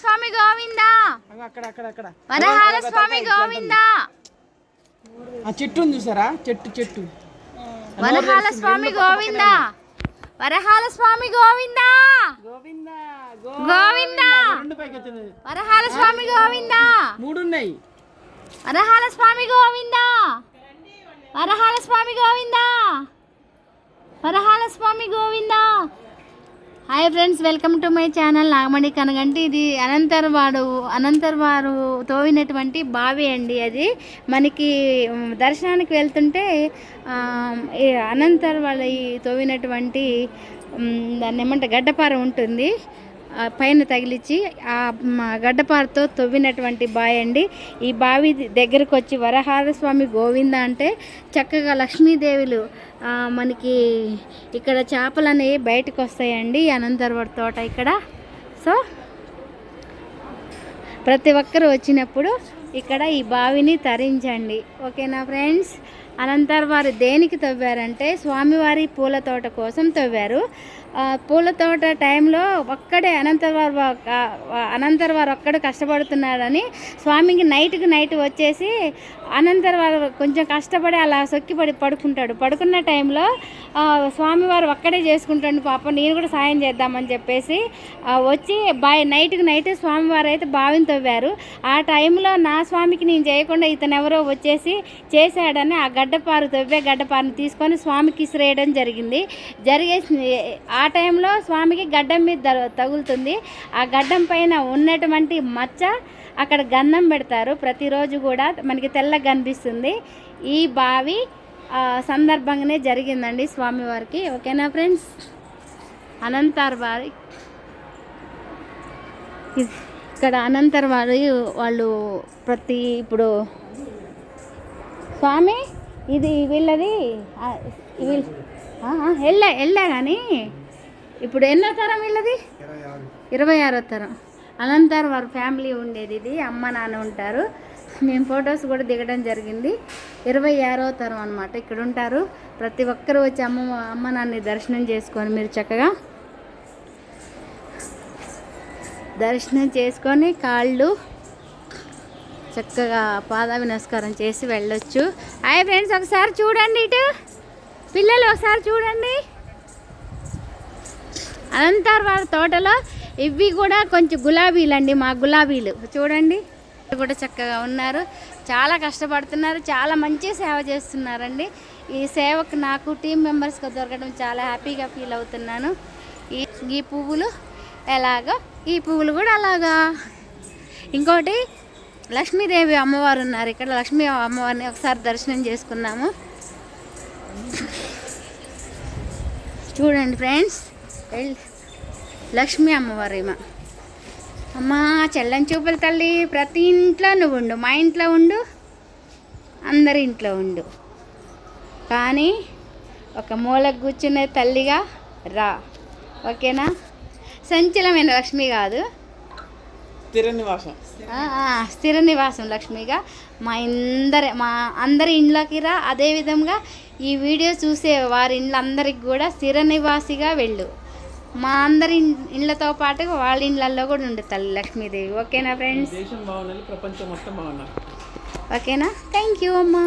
స్వామి గోవిందా. వరహాల స్వామి గోవిందా. ఆ చెట్టు చూసారా, చెట్టు వరహాల స్వామి గోవిందా. వరహాల స్వామి గోవిందా. గోవిందా. వరహాల స్వామి గోవిందా. మూడు ఉన్నాయి. వరహాల స్వామి గోవిందా. వరహాల స్వామి గోవిందా. వరహాల Swami Govinda. Hi friends, welcome to my channel Nagamani Kanaganti. ఇది అనంతరవారు తోవినటువంటి బావి అండి. అది మనకి దర్శనానికి వెళ్తుంటే అనంతరవాళ్ళ తోవినటువంటి దాన్ని ఏమంటే గడ్డపార ఉంటుంది, పైన తగిలించి ఆ గడ్డపారతో తవ్వినటువంటి బావి అండి. ఈ బావి దగ్గరకు వచ్చి వరహాల స్వామి గోవింద అంటే చక్కగా లక్ష్మీదేవులు మనకి ఇక్కడ చేపలు అనేవి బయటకు వస్తాయండి అనంతరవారి తోట ఇక్కడ. సో ప్రతి ఒక్కరు వచ్చినప్పుడు ఇక్కడ ఈ బావిని తరించండి, ఓకేనా ఫ్రెండ్స్. అనంతరవారు దేనికి తవ్వారంటే స్వామివారి పూల తోట కోసం తవ్వారు. పూల తోట టైంలో ఒక్కడే అనంతరవారు ఒక్కడే కష్టపడుతున్నాడని స్వామికి నైట్ వచ్చేసి అనంతరవారు కొంచెం కష్టపడి అలా సొక్కిపడి పడుకుంటాడు. పడుకున్న టైంలో స్వామివారు ఒక్కడే చేసుకుంటాడు, పాప నేను కూడా సాయం చేద్దామని చెప్పేసి వచ్చి నైట్ స్వామివారు అయితే బావిని తవ్వారు. ఆ టైంలో నా స్వామికి నేను చేయకుండా ఇతను ఎవరో వచ్చేసి చేశాడని ఆ గడ్డపారని తీసుకొని స్వామికి ఇసిరేయడం జరిగేసి ఆ టైంలో స్వామికి గడ్డం మీద తగులుతుంది. ఆ గడ్డం పైన ఉన్నటువంటి మచ్చ అక్కడ గంధం పెడతారు ప్రతిరోజు కూడా, మనకి తెల్లగా కనిపిస్తుంది. ఈ బావి సందర్భంగానే జరిగిందండి స్వామివారికి, ఓకేనా ఫ్రెండ్స్. అనంతరవారి ఇక్కడ అనంతరవారి వాళ్ళు ఇప్పుడు స్వామి ఇది వీళ్ళది వెళ్ళా కానీ ఇప్పుడు ఎన్నో తరం వీళ్ళది? 26వ తరం. అనంతరవారి ఫ్యామిలీ ఉండేది ఇది, అమ్మ నాన్న ఉంటారు. మేము ఫొటోస్ కూడా దిగడం జరిగింది. 26వ తరం అనమాట ఇక్కడ ఉంటారు. ప్రతి ఒక్కరు వచ్చి అమ్మ నాన్నని దర్శనం చేసుకొని మీరు చక్కగా దర్శనం చేసుకొని కాళ్ళు చక్కగా పాదాభి నమస్కారం చేసి వెళ్ళొచ్చు. హాయ్ ఫ్రెండ్స్, ఒకసారి చూడండి ఇటు పిల్లలు, ఒకసారి చూడండి. అనంతరవారి తోటలో ఇవి కూడా కొంచెం గులాబీలు అండి, మా గులాబీలు చూడండి కూడా చక్కగా ఉన్నారు. చాలా కష్టపడుతున్నారు, చాలా మంచి సేవ చేస్తున్నారండి. ఈ సేవకు నాకు టీం మెంబర్స్గా దొరకడం చాలా హ్యాపీగా ఫీల్ అవుతున్నాను. ఈ పువ్వులు ఎలాగో ఈ పువ్వులు కూడా అలాగా. ఇంకోటి లక్ష్మీదేవి అమ్మవారు ఉన్నారు ఇక్కడ. లక్ష్మీ అమ్మవారిని ఒకసారి దర్శనం చేసుకున్నాము. చూడండి ఫ్రెండ్స్, లక్ష్మీ అమ్మవారు అమ్మా చెల్లని చూపుల తల్లి. ప్రతి ఇంట్లో నువ్వు ఉండు, మా ఇంట్లో ఉండు, అందరి ఇంట్లో ఉండు, కానీ ఒక మూలకు కూర్చునే తల్లిగా రా, ఓకేనా. సంచలమైన లక్ష్మి కాదు, స్థిర నివాసం లక్ష్మిగా మా అందరి ఇండ్లకి రా. అదేవిధంగా ఈ వీడియో చూసే వారి ఇండ్లందరికి కూడా స్థిర నివాసిగా వెళ్ళు. మా అందరి ఇండ్లతో పాటు వాళ్ళ ఇండ్లలో కూడా ఉండే తల్లి లక్ష్మీదేవి, ఓకేనా ఫ్రెండ్స్. ఓకేనా, థ్యాంక్ యూ అమ్మా.